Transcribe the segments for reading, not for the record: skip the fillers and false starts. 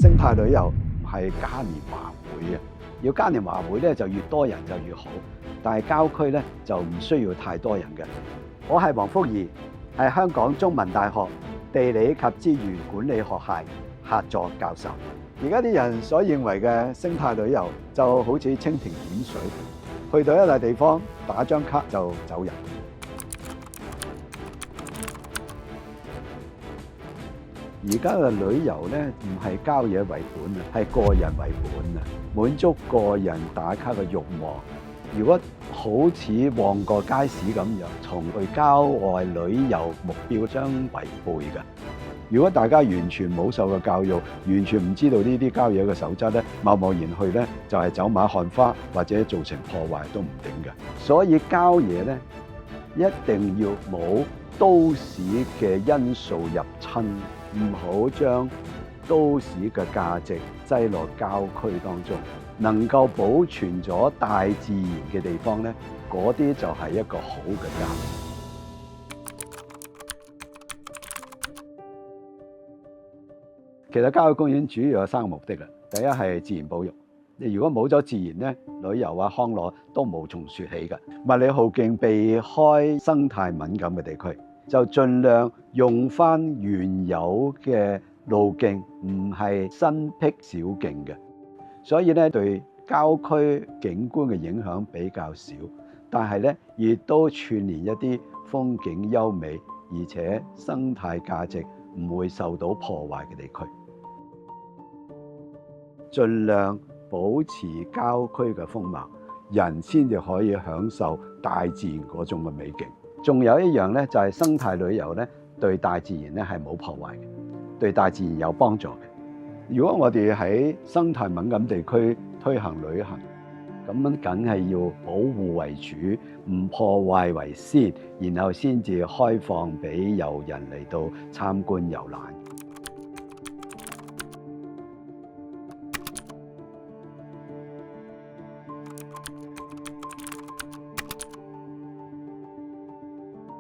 生態旅遊係嘉年華會嘅，要嘉年華會咧就越多人就越好，但係郊區咧就唔需要太多人嘅。我係黃福義，係香港中文大學地理及資源管理學系客座教授。而家啲人所認為嘅生態旅遊就好似蜻蜓點水，去到一笪地方打張卡就走人。而家嘅旅遊咧唔係郊野為本啊，係個人為本啊，滿足個人打卡嘅慾望。如果好似旺角街市咁樣，同去郊外旅遊目標相違背嘅。如果大家完全冇受過教育，完全唔知道呢啲郊野嘅守則咧，貿貿然去咧就係走馬看花或者造成破壞都唔定嘅。所以郊野咧一定要冇都市嘅因素入侵。唔好將都市嘅價值擠落郊區當中，能夠保存咗大自然嘅地方咧，嗰啲就係一個好嘅家。其實郊野公園主要有3個目的嘅，第一係自然保育。你如果冇咗自然咧，旅遊啊康樂都無從說起嘅。物理途徑避開生態敏感嘅地區。就盡量用返原有嘅路徑，唔係新闢小徑嘅，所以咧對郊區景觀嘅影響比較少，但係咧亦都串連一啲風景優美而且生態價值唔會受到破壞嘅地區，盡量保持郊區嘅風貌，人先至可以享受大自然嗰種嘅美景。仲有一樣咧，就係生態旅遊咧，對大自然咧係冇破壞嘅，對大自然有幫助嘅。如果我哋喺生態敏感地區推行旅行，咁樣梗係要保護為主，唔破壞為先，然後先至開放俾遊人嚟到參觀遊覽。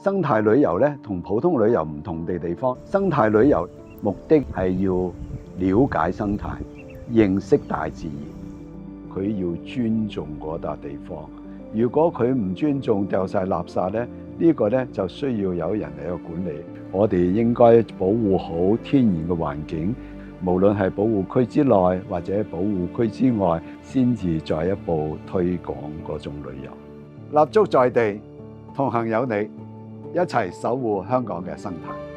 生態旅遊咧同普通旅遊唔同嘅地方，生態旅遊目的係要了解生態、認識大自然，佢要尊重嗰笪地方。如果佢唔尊重，掉晒垃圾咧，呢個咧就需要有人嚟去管理。我哋應該保護好天然嘅環境，無論係保護區之內或者保護區之外，先至再一步推廣嗰種旅遊。立足在地，同行有你。一齊守護香港嘅生態。